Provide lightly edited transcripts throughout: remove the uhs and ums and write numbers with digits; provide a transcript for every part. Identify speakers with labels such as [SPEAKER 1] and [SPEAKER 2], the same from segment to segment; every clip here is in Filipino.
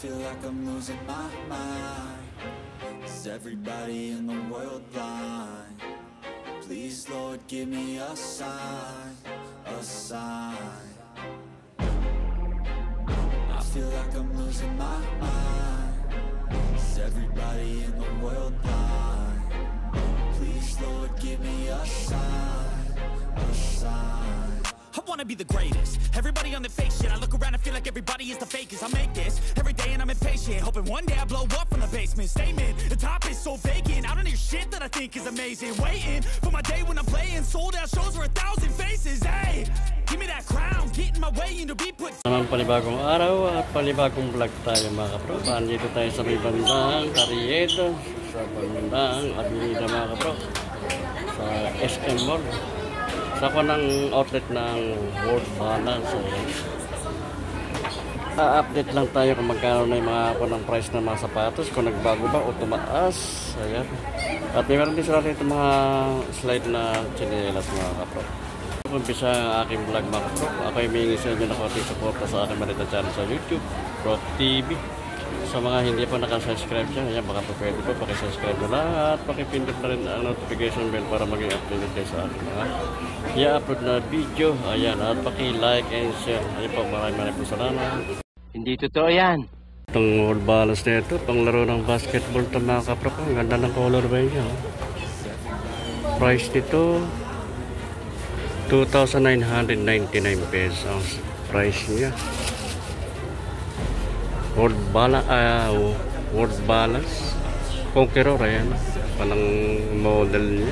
[SPEAKER 1] feel like I'm losing my mind. Is everybody in the world blind? Please, Lord, give me a sign, a sign. I feel like I'm losing my mind. Is everybody in the world blind? Please, Lord, give me a sign, a sign.
[SPEAKER 2] I wanna be the greatest. Everybody on the fake shit. I look around and feel like everybody is the fakest. I make this every day and I'm impatient, hoping one day I blow up from the basement. Statement, the top is so vacant. I don't hear shit that I think is amazing. Waiting for my day when I'm playing sold out shows for 1,000 faces. Hey, give me that crown, get in my way and to be put.
[SPEAKER 3] Naman panibagong araw at panibagong vlog tayo mga kapro. Andito tayo sa may bandang Carriedo, sa bandang Avenida mga kapro, sa SM Mall. Sa ako ng outlet ng World Balance. A-update lang tayo kung magkano na yung mga ako ng price ng mga sapatos, kung nagbago ba o tumaas. Ayan. At meron din sila rito mga slide na chinelas mga kapro. Umpisa ang aking vlog mga kapro. Ako ay may sa inyo na konting suporta sa aking Manita channel sa YouTube, Rock TV. Sa mga hindi pa nakasubscribe siya, ayan, baka pwede po pakisubscribe na lang at pakipindot na rin ang notification bell para maging updated kayo sa aking mga i-upload na video. Ayan, at paki-like and share. Ayan po, maraming po salamat.
[SPEAKER 4] Hindi totoo yan.
[SPEAKER 3] Itong World Balance na ito, panglaro ng basketball ito mga kapro ko. Ang ganda ng colorway niya. Price nito 2,999 pesos. Price niya. World Balance Conqueror, ayan, palang model niya.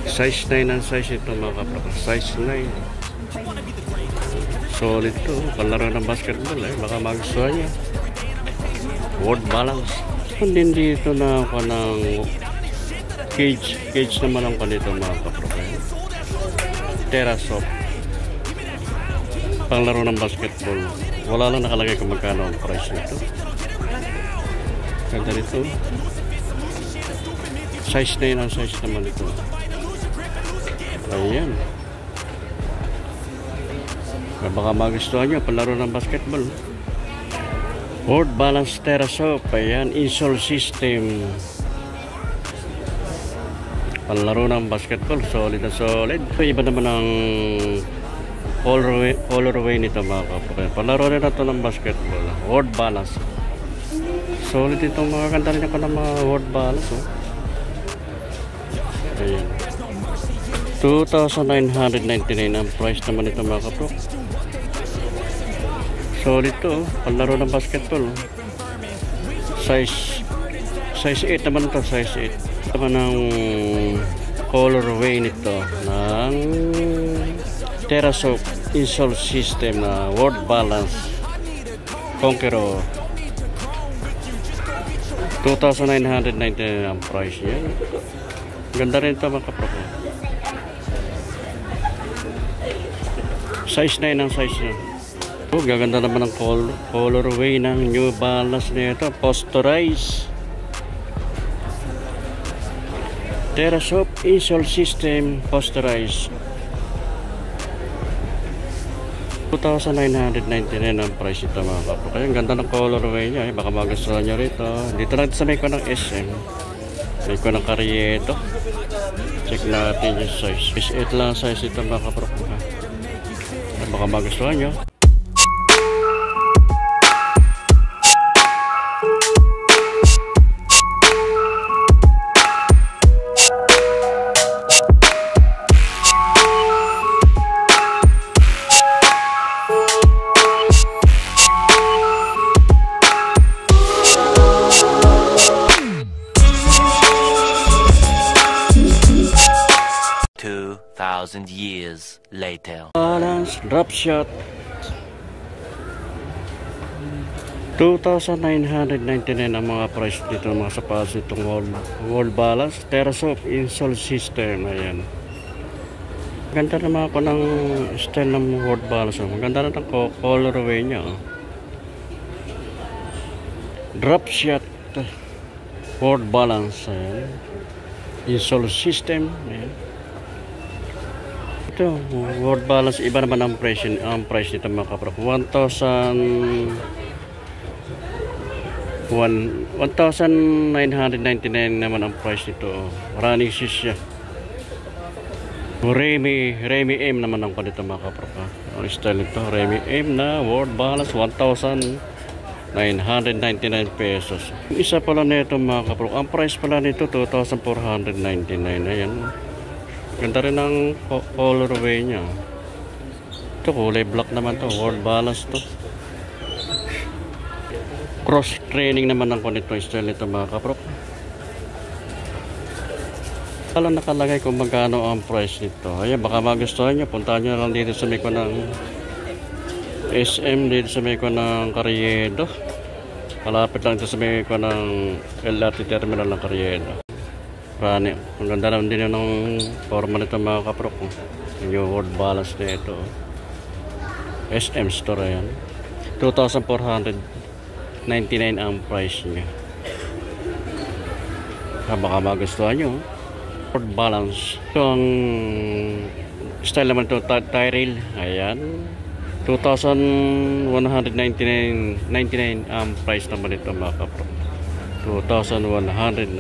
[SPEAKER 3] Size 9 ang size ito mga kapro. Size 9. Solid to, palaro ng basketball, baka magustuhan niya. World Balance. Din dito na ako ng cage naman ang kanito mga kapro. Terrasoft, panglaro ng basketball. Wala lang nakalagay kung magkano ang price nito. Ganda nito. Size 9 ang size naman ito. Ayan. Baka magustuhan nyo, panlaro ng basketball. World Balance Terrasoft. Ayan, insole system. Panlaro ng basketball. Solid na solid. Iba naman ang colorway nito mga kapatid. Palaro rin na ito ng basketball. World Balance. Solid itong mga kanta rin ako ng mga World Balance. Ayan. 2,999 ang price naman ito mga kapatid. Solid ito. Palaro ng basketball. Size 8 naman ito. Size 8. Ito naman ang colorway nito ng Terrasoft insole system na World Balance Conqueror. 2,999 ang price niya. Ganda rin ito mga kapro. Size 9 ang size niya. Gaganda naman ang colorway ng New Balance nito. Posterize Terrasoft insole system posterize. 2,999 ang price ito mga kapro. Kaya ang ganda ng colorway niya. Baka magustuhan nyo rito. Dito lang sa may ko ng SM. May ko ng Carriedo. Check natin yung size. Size 8 lang size ito mga kapro. Baka magustuhan nyo.
[SPEAKER 4] 2,000 years later.
[SPEAKER 3] Balance drop shot. 2,999 ang mga price dito ng mga sapatos itong World Balance Terrasoft insole system. Ayan. Ganda naman ako ng style ng World Balance. Maganda na ang colorway niya. Drop shot World Balance. Ayan. Insole system. Ayan. Ito, world balance, iba naman ang price nito mga kaprop. 1,999 naman ang price nito. Running sis siya. Remy M naman ang palito mga kaprop. Ang style nito, Remy M na world balance 1,999 pesos. Isa pala nito mga kaprop. Ang price pala nito 2,499. Ayan. Ganda rin ang colorway niya. Ito kulay black naman to, world balance to. Cross training naman ang nito, style nito mga kaprop. Wala nakalagay kung magkano ang price nito. Ayan, baka magustuhan nyo, puntahan nyo lang dito sa meko ng SM, dito sa meko ng Carriedo. Malapit lang dito sa meko ng LRT terminal ng Carriedo. Ang ganda naman din yung forma nito mga kaprop. Yung world balance na ito. SM store, ayan. 2,499 ang price niya. Baka magustuhan nyo. World balance. Ito ang style naman ito, tie rail. Ayan. 2,199 ang price naman ito mga kaprop. 2,199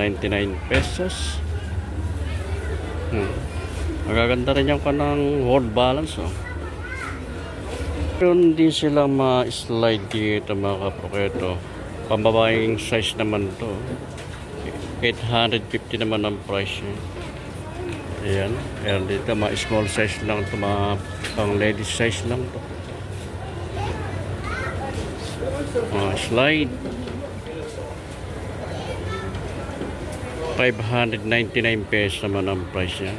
[SPEAKER 3] pesos. Magaganda rin yung kanang world balance. Pero hindi sila ma-slide dito mga kaproketo. Pambabaeng size naman to. 850 naman ang price. Ayan. Ayan dito ma-small size lang to, mga pang ladies size lang to. Slide 599 pesos naman ang price niya.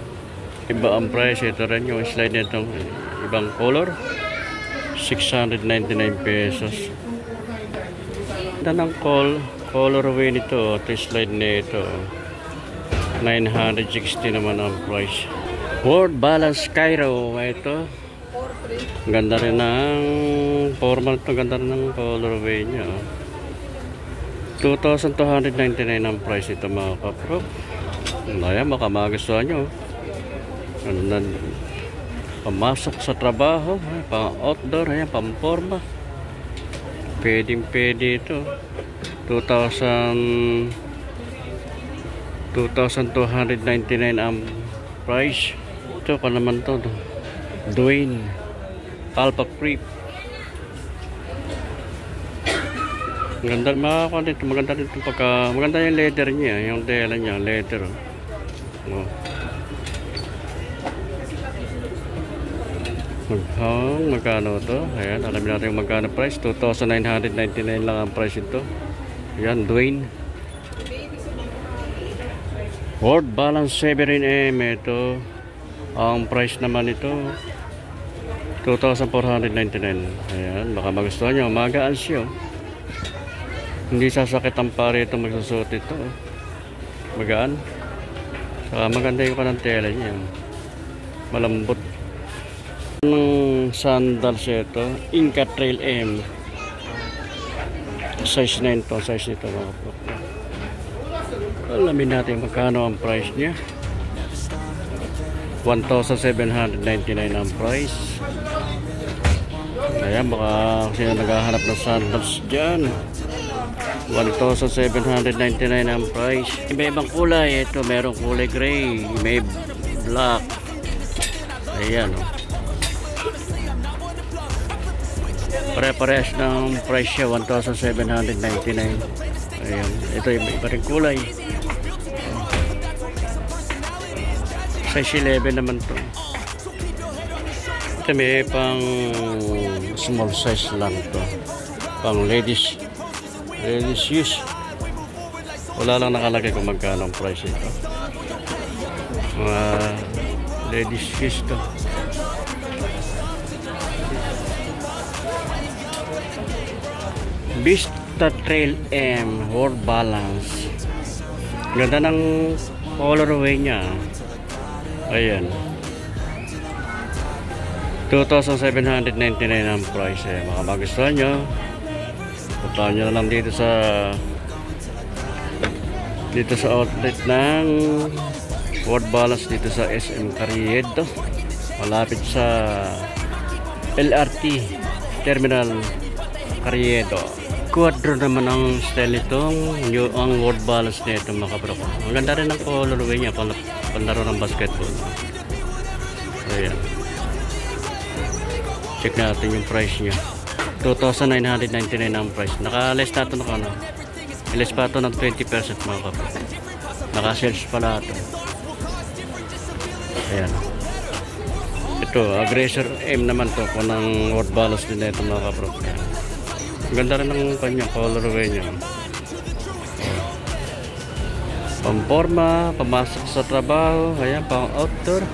[SPEAKER 3] Iba ang price. Ito rin yung slide nitong ibang color. 699 pesos. Ito ng colorway nito. Ito slide nito. 960 naman ang price. World balance Cairo. Ito. Ganda rin ng formal ito. Ganda rin ng colorway niya. 2,299 ang price ito mga kaprop. Ayan, baka magustuhan nyo. Pamasok sa trabaho, pang outdoor, ayan, pang forma. Pwede ito. 2,299 ang price. Ito pa naman to. Dwayne Alpha Creep. Maganda maganda dito pagka maganda yung leather niya, yung tela niya, leather. Magkano to? Ayan, alamin natin yung magkano price. 2,999 lang ang price ito. Ayan, Dwayne World Balance 7M. Ito ang price naman ito 2,499. Ayan, baka magustuhan nyo. Magaan siya. Hindi sasakit ang pare ito magsusuot ito. Magaan. Saka maganda yung kanang tela niya. Malambot. Ng sandals ito. Inca Trail M. Size 9 to. Size nito mga po. Alamin natin magkano ang price niya. 1,799 ang price. Ayan, baka sino naghahanap ng sandals dyan. 1,799 ang price. May ibang kulay. Ito, merong kulay gray. May black. Ayan, o. Pare-parehas ng price siya. 1,799. Ayan. Ito, iba rin kulay. Size 11 naman to. Ito, may pang small size lang to. Pang ladies use. Wala lang nakalagay kung magkano ang price ito. Mga ladies use to. Vista Trail M World Balance. Ganda ng colorway niya. Ayan. 2,799 ang price. Baka magustuhan nyo. Puntahan nyo lang dito sa outlet ng World Balance dito sa SM Carriedo. malapit sa LRT Terminal Carriedo. Quadro naman ang style itong ang word balance nito mga kabro. Ang ganda rin ng colorway niya, panlaro ng basketball. Ayan. Check natin yung price niya. 2,999 ang price. Naka-less na ito na less pa ito ng 20% mga kabro. Naka-sales pala ito. Ayan. Ito, Aggressor M naman to kung ng word balance din ito mga kabro. Ang ganda rin ng kanyang colorway niya. Pamporma, pamasok sa trabaho, ayan, pang outdoor.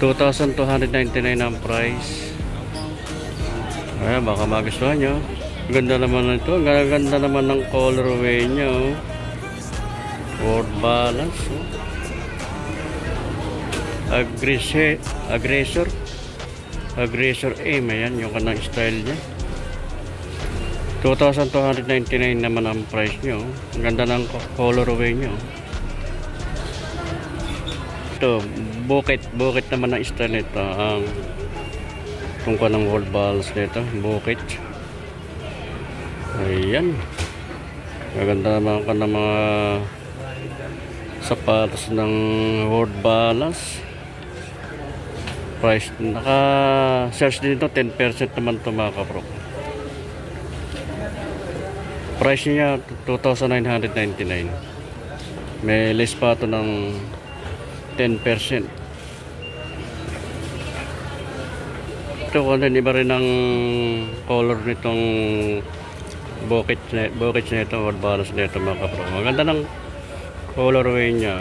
[SPEAKER 3] 2,299 ang price. Ayan, baka magustuhan nyo. Ang ganda naman ito. Ang ganda naman ng colorway niya. Oh. Word balance. Oh. Aggressor M. Ayan, yung kanang style niya. 2,299 naman ang price nyo. Ang ganda ng colorway nyo. Ito, bukit naman ang style nito. Ang tungkol ng wall balls nito, bukit. Ayan. Maganda naman ka ng mga sapatos ng word balance. Price, naka-search dito 10% naman ito mga kapro. Price niya 2,999. May less pa ito ng 10%. Ito kung iba rin ang color nitong bukit na ito, word balance na ito mga kapro. Maganda ng colorway niya.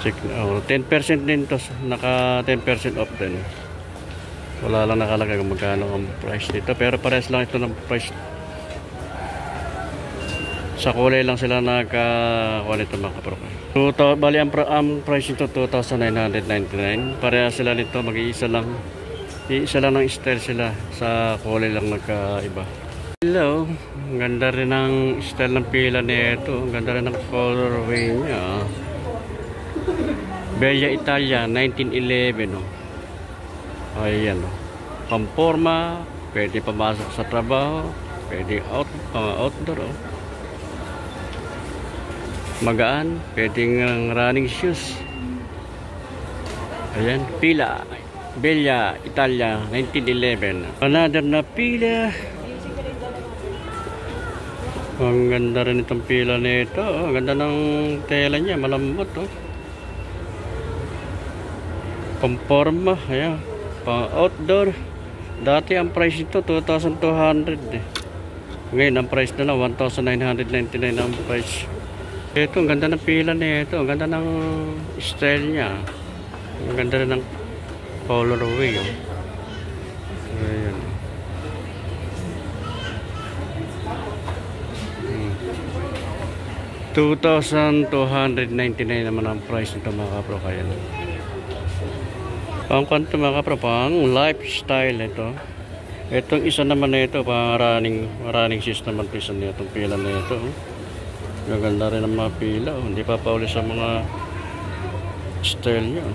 [SPEAKER 3] Check, 10% din to, naka 10% off din. Wala lang nakalagay kung magkano ang price nito, pero pares lang ito ng price. Sa kulay lang sila nagkakuha nito mga kapro. Bali ang price nito 2,999. Pareha sila nito, mag-iisa lang. Iisa lang ng style sila, sa kulay lang nagkaiba. Hello, ang ganda rin ng style ng pila nito. Ang ganda rin ng colorway niya. Bella Italia 1911 oh. Ayan oh. Pamporma, pwede pamasok sa trabaho, pwede outdoor oh. Magaan, pwedeng running shoes. Ayan, pila Bella Italia 1911. Another na pila. Ang ganda rin itong pila nito oh. Ang ganda ng tela niya, malambot oh. Pamporma, ayan, pang outdoor. Dati ang price nito 2,200 eh. Ngayon ang price na lang 1,999 ang price. Ito, ang ganda ng pila nito, ang ganda ng style niya. Ang ganda rin ng colorway oh. Ayan. $2,299 naman ang price nito mga kapro. Kaya pang kanto mga kapro, pang lifestyle ito. Itong isa naman na ito, pang running shoes naman isa na itong pila na ito. Gaganda rin ang mga pila. Hindi pa pauli sa mga style nyo.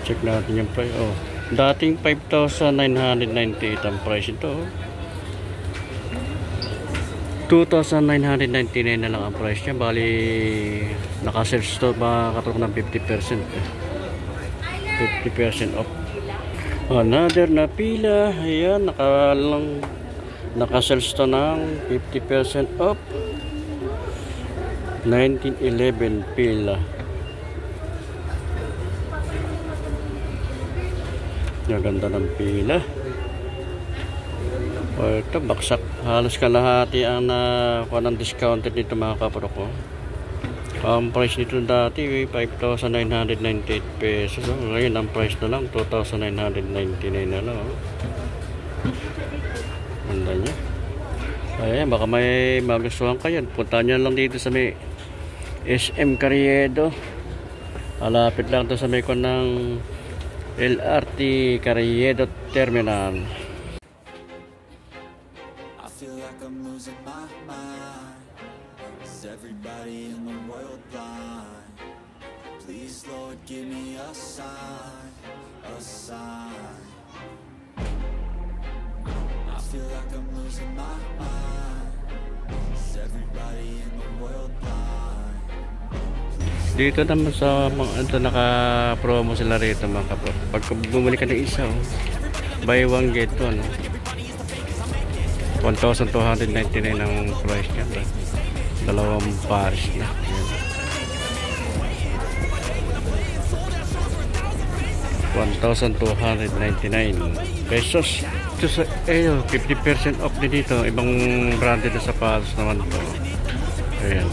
[SPEAKER 3] Check natin yung price. Oh, dating 5,998 ang price ito. 2,999 na lang ang price niya. Bali naka-search to makakatok ng 50%. 50% off. Another na pila. Ayan, naka-search to ng 50% off. 1911 pila. Ang ganda ng pila. O ito, baksak. Halos kalahati ang nakuha ng discounted nito mga kapro ko. Ang price nito dati 5,998 pesos. Ngayon ang price na lang 2,999 na lang. Ganda niya. Ayan, baka may magustuhan kayo. Punta nyo lang dito sa may SM Carriedo. Malapit lang to sa may kon ng LRT Carriedo Terminal.
[SPEAKER 1] my mind? Is everybody in the world blind? Please, Lord, give me a sign, a sign. I feel like I'm losing my mind. Is everybody in the world blind?
[SPEAKER 3] Dito naman sa ito naka-promo sila rito mga kapro. Pag bumili ka ng isa, buy one get one. 1,299 ang price niya. Dalawang pares na. $1,299 pesos. Ito sa 50% off din dito. Ibang branded na sapatos naman to. Ayan.